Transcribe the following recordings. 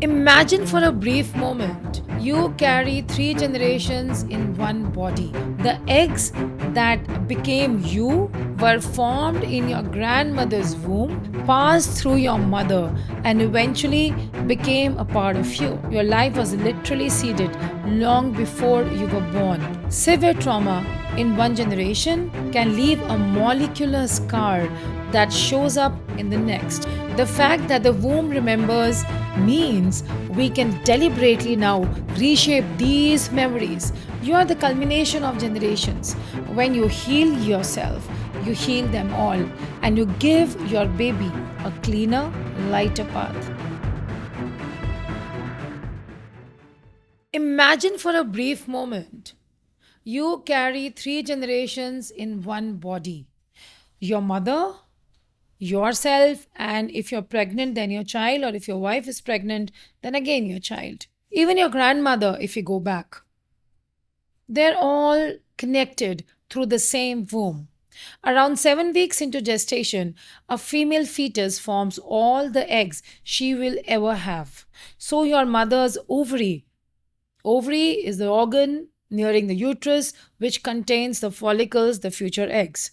Imagine for a brief moment you carry three generations in one body. The eggs that became you were formed in your grandmother's womb, passed through your mother, and eventually became a part of you. Your life was literally seeded long before you were born. Severe trauma in one generation can leave a molecular scar that shows up in the next. The fact that the womb remembers means we can deliberately now reshape these memories. You are the culmination of generations. When you heal yourself, you heal them all, and you give your baby a cleaner, lighter path. Imagine for a brief moment you carry three generations in one body: your mother, yourself, and if you're pregnant, then your child, or if your wife is pregnant, then again your child. Even your grandmother, if you go back. They're all connected through the same womb. Around 7 weeks into gestation, a female fetus forms all the eggs she will ever have. So, your mother's ovary is the organ nearing the uterus which contains the follicles, the future eggs.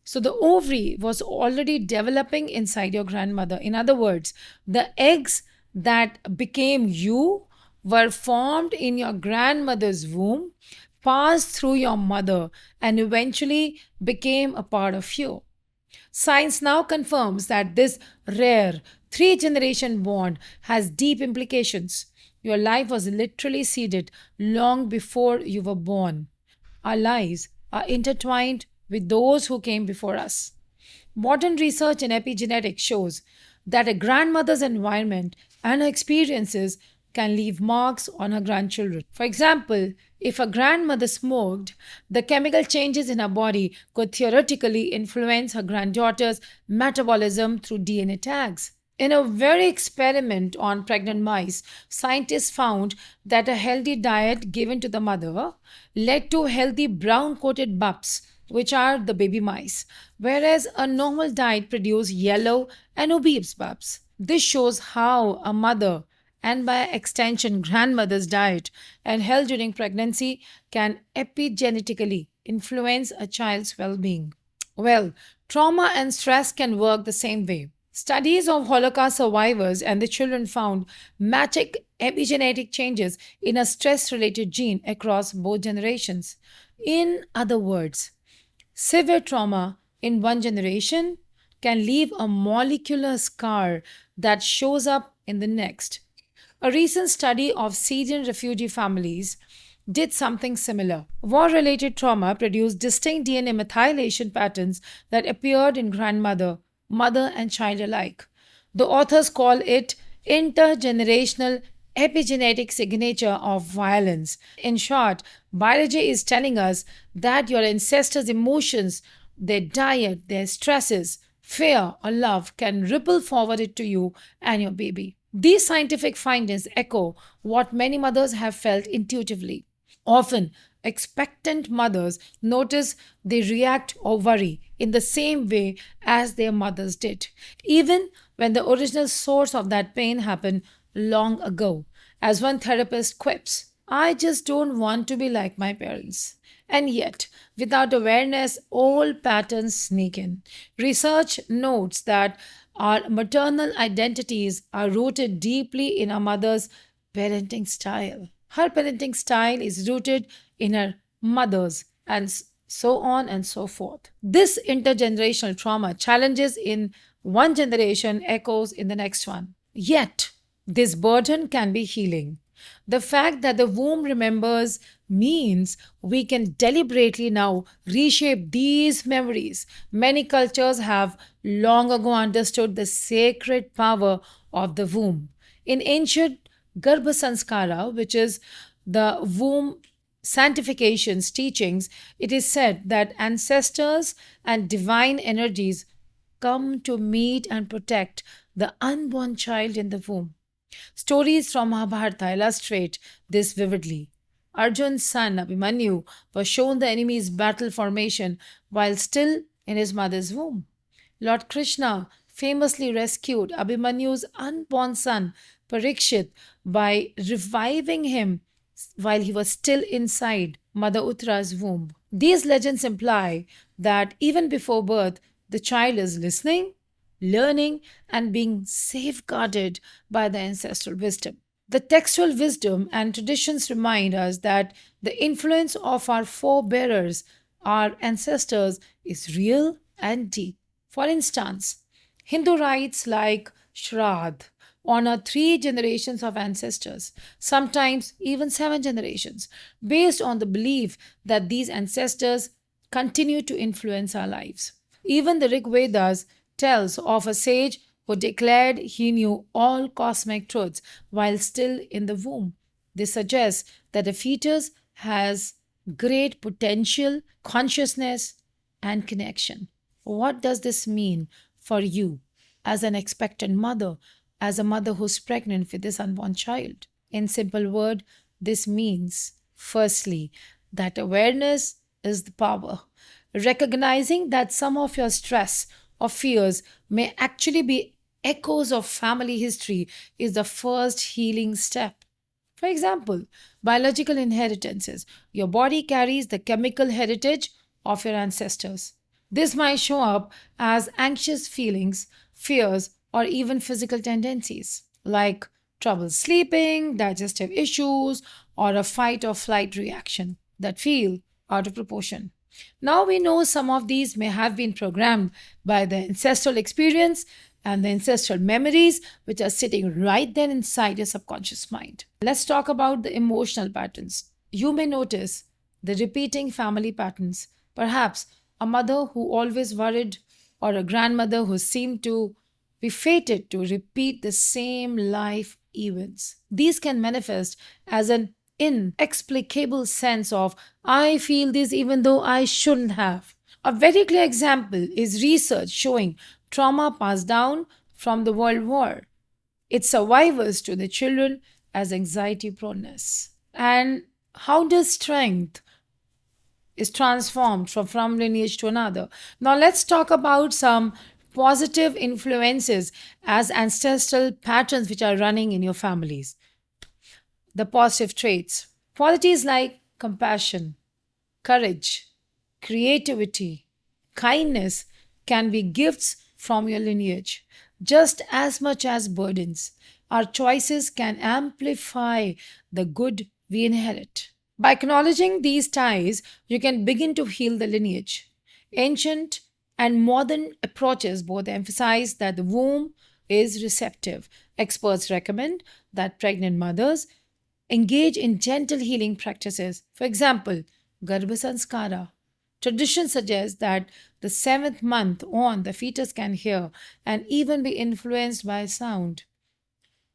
So the ovary was already developing inside your grandmother. In other words, the eggs that became you were formed in your grandmother's womb, passed through your mother, and eventually became a part of you. Science now confirms that this rare three generation bond has deep implications. Your life was literally seeded long before you were born. Our lives are intertwined with those who came before us. Modern research in epigenetics shows that a grandmother's environment and her experiences can leave marks on her grandchildren. For example, if a grandmother smoked, the chemical changes in her body could theoretically influence her granddaughter's metabolism through DNA tags. In a very experiment on pregnant mice, scientists found that a healthy diet given to the mother led to healthy brown coated pups, which are the baby mice, whereas a normal diet produced yellow and obese pups. This shows how a mother, and by extension grandmother's diet and health during pregnancy, can epigenetically influence a child's well-being. Well, trauma and stress can work the same way. Studies of Holocaust survivors and the children found matching epigenetic changes in a stress related gene across both generations. In other words, severe trauma in one generation can leave a molecular scar that shows up in the next. A recent study of Syrian refugee families did something similar. War related trauma produced distinct DNA methylation patterns that appeared in grandmother, mother, and child alike. The authors call it intergenerational epigenetic signature of violence. In short, biology is telling us that your ancestors' emotions, their diet, their stresses, fear, or love can ripple forward it to you and your baby. These scientific findings echo what many mothers have felt intuitively. Often, expectant mothers notice they react or worry in the same way as their mothers did, even when the original source of that pain happened long ago. As one therapist quips, I just don't want to be like my parents. And yet, without awareness, old patterns sneak in. Research notes that our maternal identities are rooted deeply in our mother's parenting style. Her parenting style is rooted in her mother's, and so on and so forth. This intergenerational trauma challenges in one generation, echoes in the next one. Yet, this burden can be healing. The fact that the womb remembers means we can deliberately now reshape these memories. Many cultures have long ago understood the sacred power of the womb. In ancient Garbha Sanskara, which is the womb sanctification's teachings, it is said that ancestors and divine energies come to meet and protect the unborn child in the womb. Stories from Mahabharata illustrate this vividly. Arjun's son Abhimanyu was shown the enemy's battle formation while still in his mother's womb. Lord Krishna famously rescued Abhimanyu's unborn son Parikshit by reviving him while he was still inside Mother Uttara's womb. These legends imply that even before birth, the child is listening, learning, and being safeguarded by the ancestral wisdom. The textual wisdom and traditions remind us that the influence of our forebearers, our ancestors, is real and deep. For instance, Hindu rites like Shraddh honor three generations of ancestors, sometimes even seven generations, based on the belief that these ancestors continue to influence our lives. Even the Rig Vedas tells of a sage who declared he knew all cosmic truths while still in the womb. This suggests that a fetus has great potential, consciousness, and connection. What does this mean for you as an expectant mother, as a mother who's pregnant with this unborn child? In simple word, this means firstly that awareness is the power. Recognizing that some of your stress or fears may actually be echoes of family history is the first healing step. For example, biological inheritances. Your body carries the chemical heritage of your ancestors. This might show up as anxious feelings, fears, or even physical tendencies like trouble sleeping, digestive issues, or a fight or flight reaction that feel out of proportion. Now we know some of these may have been programmed by the ancestral experience and the ancestral memories, which are sitting right there inside your subconscious mind. Let's talk about the emotional patterns. You may notice the repeating family patterns, perhaps a mother who always worried, or a grandmother who seemed to be fated to repeat the same life events. These can manifest as an inexplicable sense of, I feel this even though I shouldn't have. A very clear example is research showing trauma passed down from the World War, its survivors to the children as anxiety proneness. And how does strength is transformed from lineage to another? Now let's talk about some positive influences as ancestral patterns which are running in your families. The positive traits. Qualities like compassion, courage, creativity, kindness can be gifts from your lineage just as much as burdens. Our choices can amplify the good we inherit. By acknowledging these ties, you can begin to heal the lineage. Ancient and modern approaches both emphasize that the womb is receptive. Experts recommend that pregnant mothers engage in gentle healing practices. For example, Garbha Tradition suggests that the seventh month on, the fetus can hear and even be influenced by sound.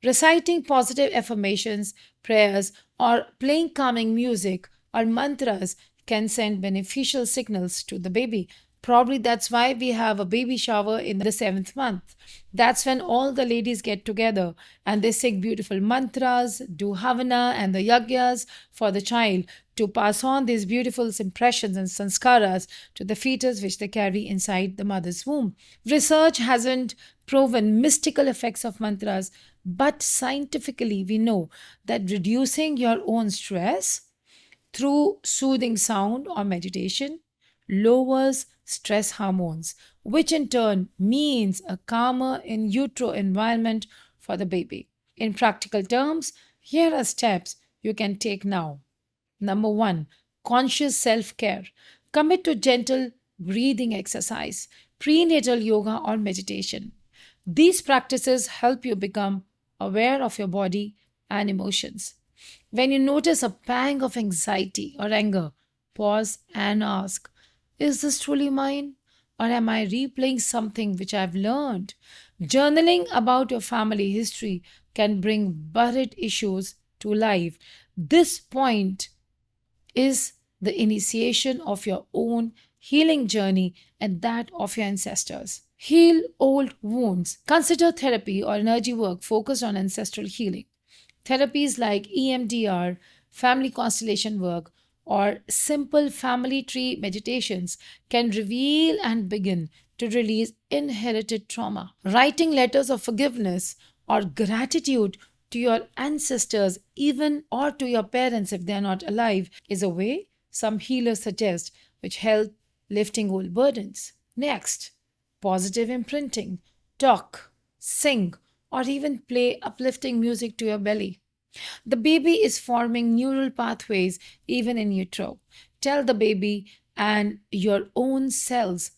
Reciting positive affirmations, prayers, or playing calming music or mantras can send beneficial signals to the baby. Probably that's why we have a baby shower in the seventh month. That's when all the ladies get together and they sing beautiful mantras, do havana and the yagyas for the child to pass on these beautiful impressions and sanskaras to the fetus which they carry inside the mother's womb. Research hasn't proven mystical effects of mantras, but scientifically we know that reducing your own stress through soothing sound or meditation lowers stress hormones, which in turn means a calmer in utero environment for the baby. In practical terms, here are steps you can take now. Number one, conscious self care. Commit to gentle breathing exercise, prenatal yoga, or meditation. These practices help you become aware of your body and emotions. When you notice a pang of anxiety or anger, pause and ask, is this truly mine? Or am I replaying something which I've learned? Journaling about your family history can bring buried issues to life. This point is the initiation of your own healing journey and that of your ancestors. Heal old wounds. Consider therapy or energy work focused on ancestral healing. Therapies like EMDR, family constellation work, or simple family tree meditations can reveal and begin to release inherited trauma. Writing letters of forgiveness or gratitude to your ancestors, even or to your parents if they are not alive, is a way some healers suggest which help lifting old burdens. Next, positive imprinting. Talk, sing, or even play uplifting music to your belly. The baby is forming neural pathways even in utero. Tell the baby and your own cells,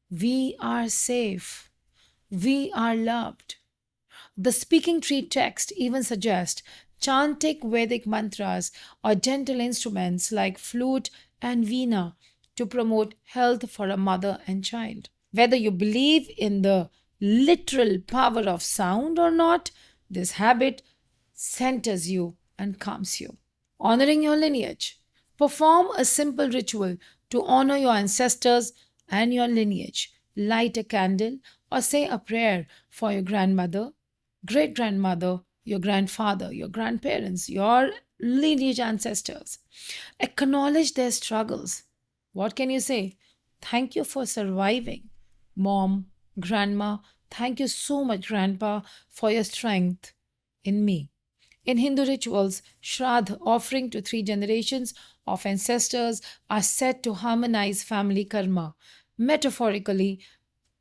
we are safe, we are loved. The speaking tree text even suggests chantic Vedic mantras or gentle instruments like flute and veena to promote health for a mother and child. Whether you believe in the literal power of sound or not, this habit centers you and calms you. Honoring your lineage. Perform a simple ritual to honor your ancestors and your lineage. Light a candle or say a prayer for your grandmother, great grandmother, your grandfather, your grandparents, your lineage ancestors. Acknowledge their struggles. What can you say? Thank you for surviving. Mom, grandma, thank you so much, grandpa, for your strength in me. In Hindu rituals, Shraddha, offering to three generations of ancestors, are said to harmonize family karma. Metaphorically,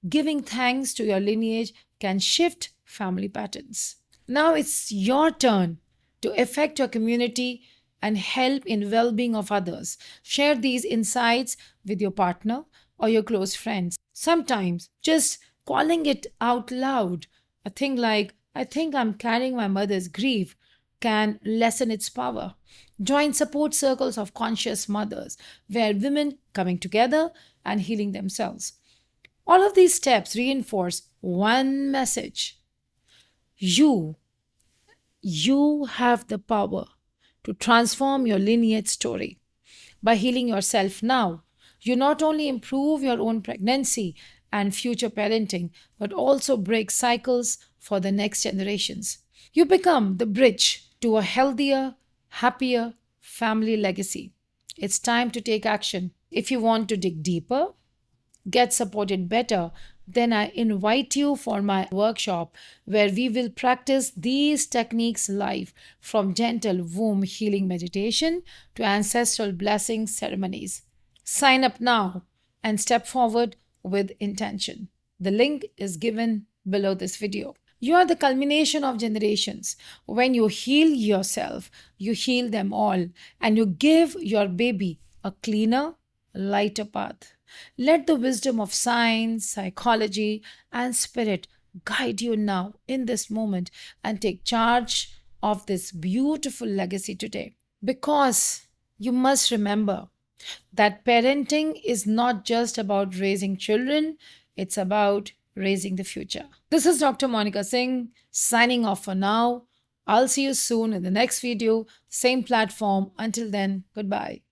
giving thanks to your lineage can shift family patterns. Now it's your turn to affect your community and help in well-being of others. Share these insights with your partner or your close friends. Sometimes just calling it out loud, a thing like, I think I'm carrying my mother's grief, can lessen its power. Join support circles of conscious mothers where women coming together and healing themselves. All of these steps reinforce one message. You, you have the power to transform your lineage story. By healing yourself now, you not only improve your own pregnancy and future parenting, but also break cycles for the next generations. You become the bridge to a healthier, happier family legacy. It's time to take action. If you want to dig deeper, get supported better, then I invite you for my workshop where we will practice these techniques live, from gentle womb healing meditation to ancestral blessing ceremonies. Sign up now and step forward with intention. The link is given below this video. You are the culmination of generations. When you heal yourself, you heal them all, and you give your baby a cleaner, lighter path. Let the wisdom of science, psychology, and spirit guide you now in this moment and take charge of this beautiful legacy today. Because you must remember that parenting is not just about raising children, it's about raising the future. This is Dr. Monica Singh signing off for now. I'll see you soon in the next video, same platform. Until then, goodbye.